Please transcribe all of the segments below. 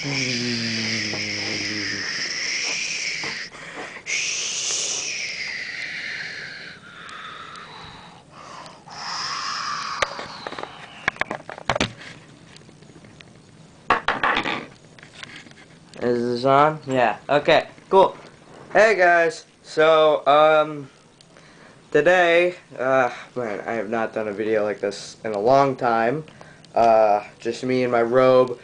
Is this on? Yeah. Okay. Cool. Hey guys. So, today, man, I have not done a video like this in a long time. Just me in my robe,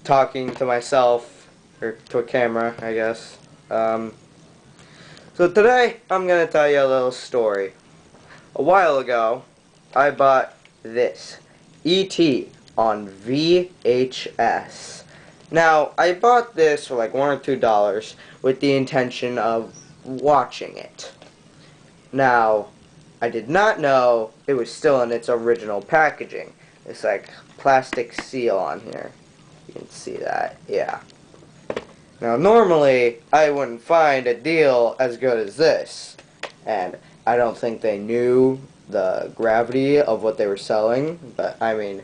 talking to myself, or to a camera, I guess. So today, I'm gonna tell you a little story. A while ago, I bought this, E.T. on VHS. Now, I bought this for like $1 or $2 with the intention of watching it. Now, I did not know it was still in its original packaging. It's like plastic seal on here. You can see that, yeah. Now, normally, I wouldn't find a deal as good as this. And I don't think they knew the gravity of what they were selling. But, I mean,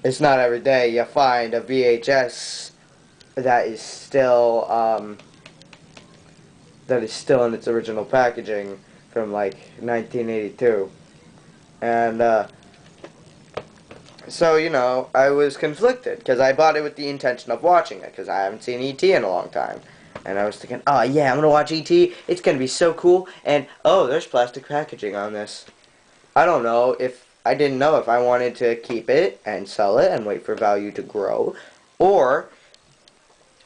it's not every day you find a VHS that is still in its original packaging from like 1982. And so, you know, I was conflicted because I bought it with the intention of watching it because I haven't seen E.T. in a long time. And I was thinking, oh yeah, I'm gonna watch E.T. It's gonna be so cool. And oh, there's plastic packaging on this. I didn't know if I wanted to keep it and sell it and wait for value to grow, or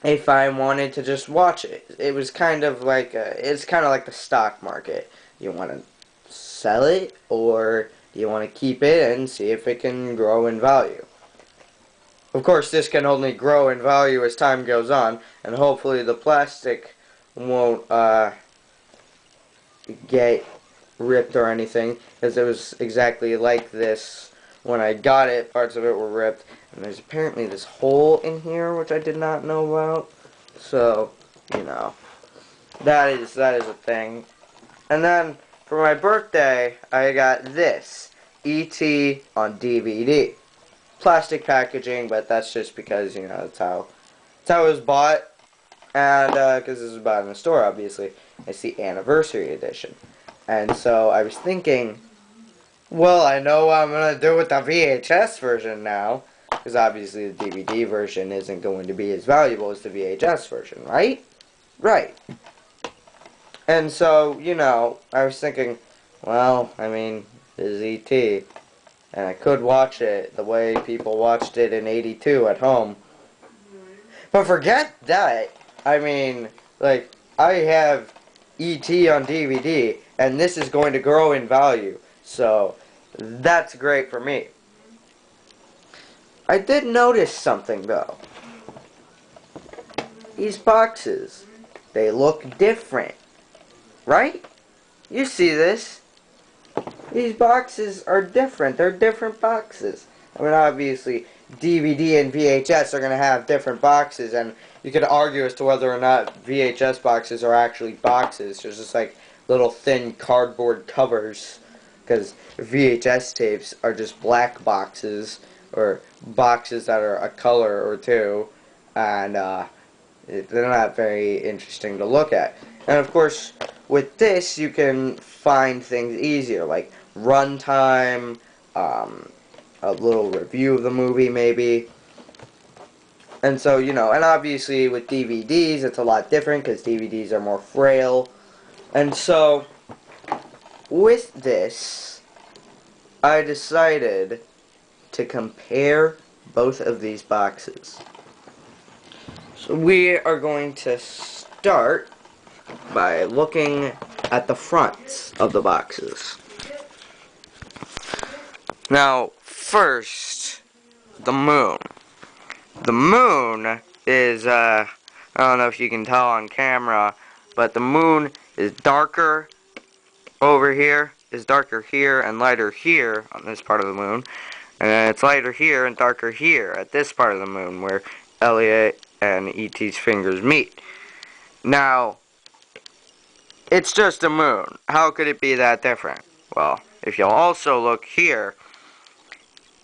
if I wanted to just watch it. It was kind of like it's kind of like the stock market. You want to sell it, or do you want to keep it and see if it can grow in value? Of course, this can only grow in value as time goes on, and hopefully the plastic won't get ripped or anything, because it was exactly like this when I got it. Parts of it were ripped, and there's apparently this hole in here which I did not know about. So, you know, that is a thing. And then for my birthday, I got this, E.T. on DVD. Plastic packaging, but that's just because, you know, that's how it was bought, and because this was bought in the store, obviously. It's the anniversary edition. And so I was thinking, well, I know what I'm going to do with the VHS version now, because obviously the DVD version isn't going to be as valuable as the VHS version, right? Right. And so, you know, I was thinking, well, I mean, this is E.T., and I could watch it the way people watched it in '82 at home. But forget that. I mean, like, I have E.T. on DVD, and this is going to grow in value. So, that's great for me. I did notice something, though. These boxes, they look different. Right? You see this. These boxes are different. They're different boxes. I mean, obviously, DVD and VHS are going to have different boxes, and you could argue as to whether or not VHS boxes are actually boxes. There's just like little thin cardboard covers, because VHS tapes are just black boxes, or boxes that are a color or two, and they're not very interesting to look at. And of course, with this, you can find things easier, like runtime, a little review of the movie, maybe. And so, you know, and obviously with DVDs, it's a lot different, because DVDs are more frail. And so, with this, I decided to compare both of these boxes. So we are going to start by looking at the fronts of the boxes. Now, first, the moon. The moon is, I don't know if you can tell on camera, but the moon is darker over here, is darker here, and lighter here on this part of the moon. And then it's lighter here and darker here at this part of the moon where Elliot and E.T.'s fingers meet. Now, it's just a moon. How could it be that different? Well, if you'll also look here,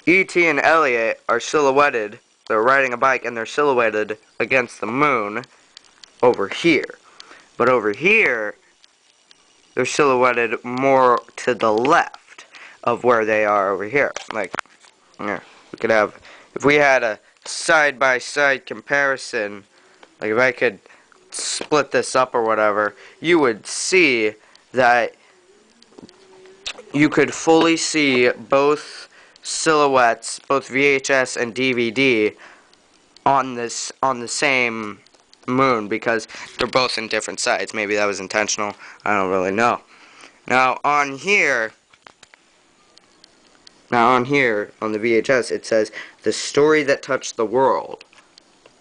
E.T. and Elliot are silhouetted they're riding a bike and they're silhouetted against the moon over here. But over here, they're silhouetted more to the left of where they are over here. Like, yeah, we could have, if we had a side-by-side comparison, like if I could split this up or whatever, you would see that you could fully see both silhouettes, both VHS and DVD, on the same moon, because they're both in different sides. Maybe that was intentional. I don't really know. Now on here on the VHS, it says the story that touched the world.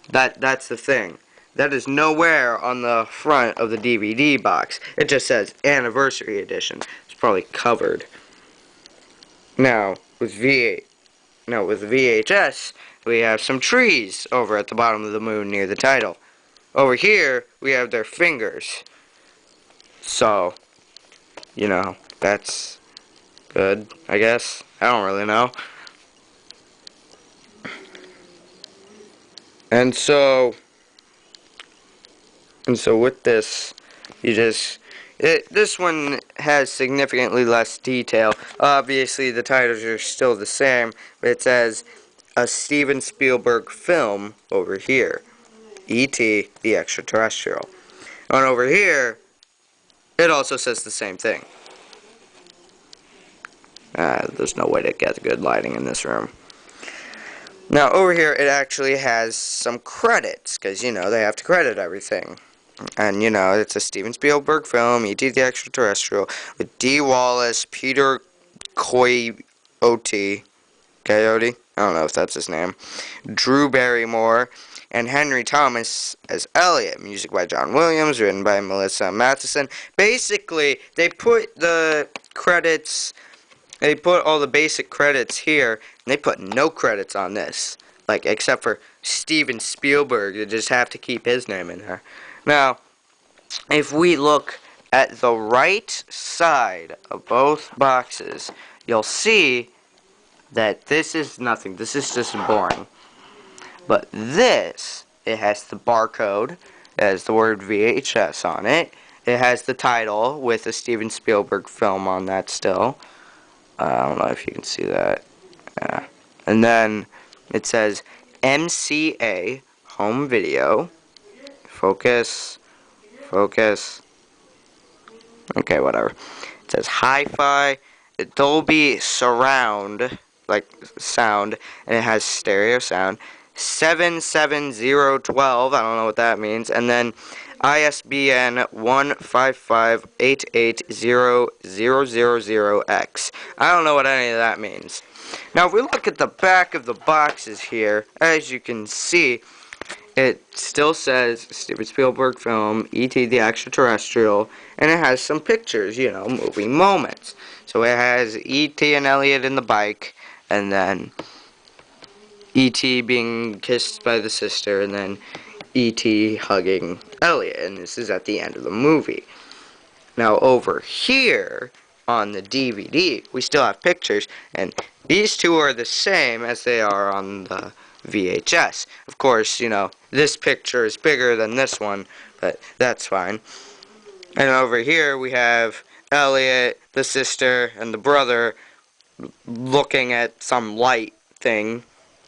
That's the thing. That is nowhere on the front of the DVD box. It just says Anniversary Edition. It's probably covered. Now, with VHS, we have some trees over at the bottom of the moon near the title. Over here, we have their fingers. So, you know, that's good, I guess. I don't really know. And so with this, this one has significantly less detail. Obviously, the titles are still the same, but it says a Steven Spielberg film over here. E.T. the Extraterrestrial. And over here, it also says the same thing. There's no way to get good lighting in this room. Now, over here, it actually has some credits, because, you know, they have to credit everything. And, you know, it's a Steven Spielberg film, E.T. the Extraterrestrial, with D. Wallace, Peter Coyote, I don't know if that's his name, Drew Barrymore, and Henry Thomas as Elliot. Music by John Williams, written by Melissa Matheson. Basically, they put the credits, they put all the basic credits here, and they put no credits on this. Like, except for Steven Spielberg, you just have to keep his name in there. Now, if we look at the right side of both boxes, you'll see that this is nothing. This is just boring. But this, it has the barcode, it has the word VHS on it, it has the title with a Steven Spielberg film on that still. I don't know if you can see that. Yeah. And then it says MCA Home Video. Focus. Okay, whatever. It says Hi-Fi, Dolby Surround, like sound, and it has stereo sound. 77012, I don't know what that means, and then ISBN 155880000X. I don't know what any of that means. Now, if we look at the back of the boxes here, as you can see, it still says Steven Spielberg film, E.T. the Extraterrestrial, and it has some pictures, you know, movie moments. So it has E.T. and Elliot in the bike, and then E.T. being kissed by the sister, and then E.T. hugging Elliot, and this is at the end of the movie. Now over here, on the DVD, we still have pictures, and these two are the same as they are on the VHS. Of course, you know, this picture is bigger than this one, but that's fine. And over here we have Elliot, the sister, and the brother looking at some light thing.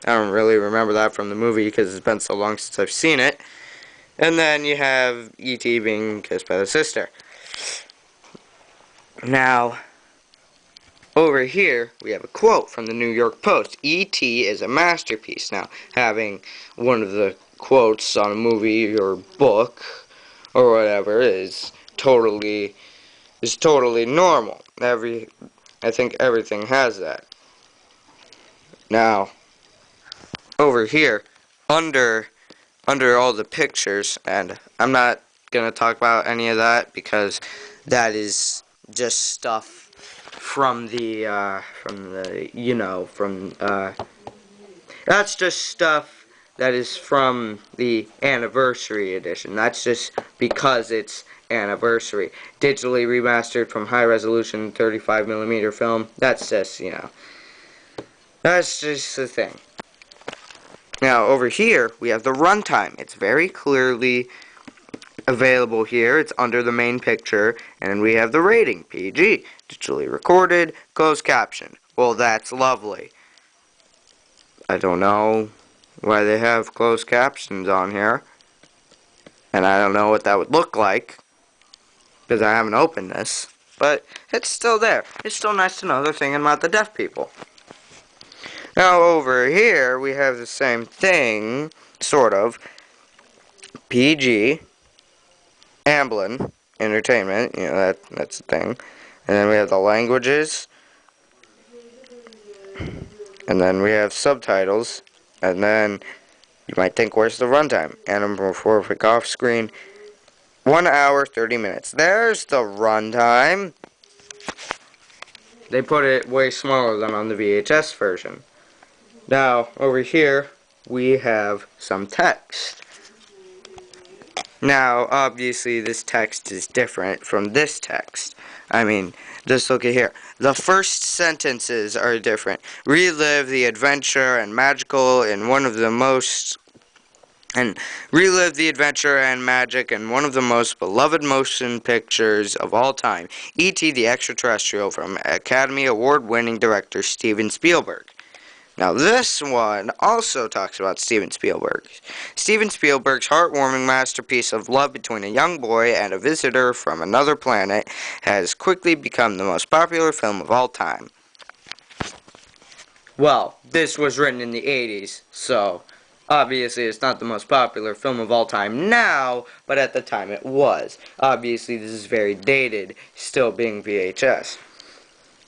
I don't really remember that from the movie because it's been so long since I've seen it. And then you have E.T. being kissed by the sister. Now, over here, we have a quote from the New York Post. E.T. is a masterpiece. Now, having one of the quotes on a movie or book or whatever is totally normal. I think everything has that. Now, over here, under all the pictures, and I'm not gonna talk about any of that because that is just stuff from that's just stuff that is from the anniversary edition. That's just because it's anniversary. Digitally remastered from high resolution 35mm film. That's just, you know, that's just the thing. Now, over here, we have the runtime. It's very clearly available here. It's under the main picture. And we have the rating, PG, digitally recorded, closed caption. Well, that's lovely. I don't know why they have closed captions on here. And I don't know what that would look like, because I haven't opened this. But it's still there. It's still nice to know they're thinking about the deaf people. Now over here, we have the same thing, sort of. PG, Amblin, entertainment, that's the thing. And then we have the languages. And then we have subtitles. And then you might think, where's the runtime? Anamorphic off screen. 1 hour, 30 minutes. There's the runtime. They put it way smaller than on the VHS version. Now, over here, we have some text. Now, obviously, this text is different from this text. I mean, just look at here. The first sentences are different. Relive the adventure and magical in one of the most... And relive the adventure and magic in one of the most beloved motion pictures of all time, E.T. the Extraterrestrial, from Academy Award-winning director Steven Spielberg. Now this one also talks about Steven Spielberg. Steven Spielberg's heartwarming masterpiece of love between a young boy and a visitor from another planet has quickly become the most popular film of all time. Well, this was written in the 80s, so obviously it's not the most popular film of all time now, but at the time it was. Obviously this is very dated, still being VHS.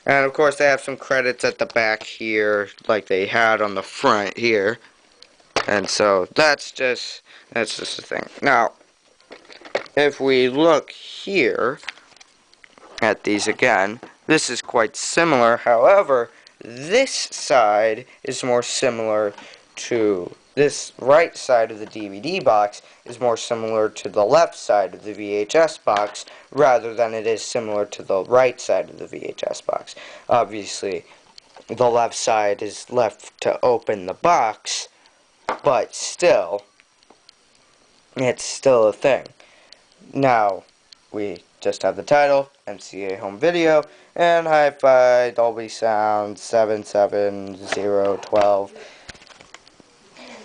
And of course they have some credits at the back here, like they had on the front here. And so that's just the thing. Now, if we look here at these again, this is quite similar. However, this side is more similar to this right side of the DVD box is more similar to the left side of the VHS box rather than it is similar to the right side of the VHS box. Obviously, the left side is left to open the box, but still, it's still a thing. Now, we just have the title, MCA Home Video, and Hi-Fi Dolby Sound 77012.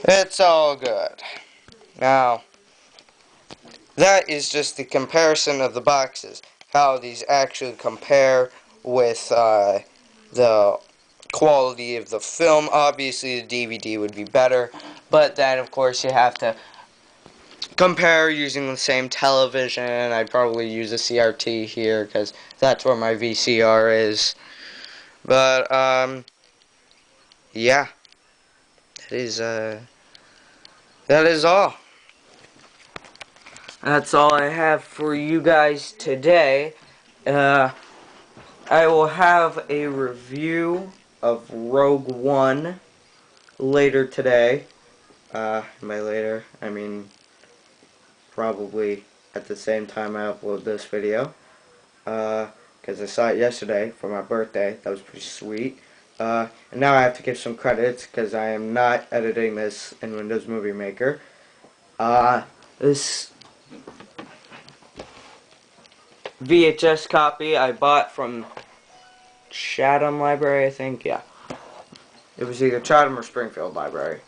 It's all good. Now, that is just the comparison of the boxes. How these actually compare with the quality of the film. Obviously, the DVD would be better. But then, of course, you have to compare using the same television. I'd probably use a CRT here because that's where my VCR is. But, yeah. That is all. That's all I have for you guys today. I will have a review of Rogue One later today. By later, I mean probably at the same time I upload this video. Because I saw it yesterday for my birthday. That was pretty sweet. And now I have to give some credits because I am not editing this in Windows Movie Maker. This VHS copy I bought from Chatham Library, I think. Yeah. It was either Chatham or Springfield Library.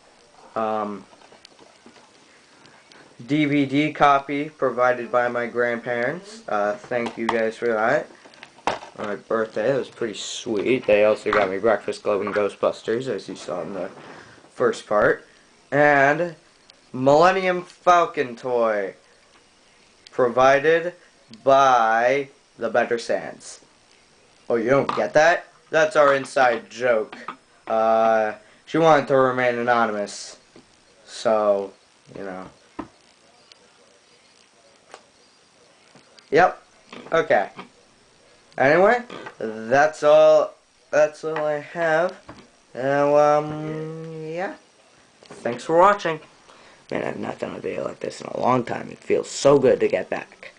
DVD copy provided by my grandparents. Thank you guys for that. On my birthday, it was pretty sweet. They also got me Breakfast Club and Ghostbusters, as you saw in the first part. And Millennium Falcon toy, provided by the Better Sands. Oh, you don't get that? That's our inside joke. She wanted to remain anonymous, so, you know. Yep. Okay. Anyway, that's all I have. And, yeah. Thanks for watching. Man, I've not done a video like this in a long time. It feels so good to get back.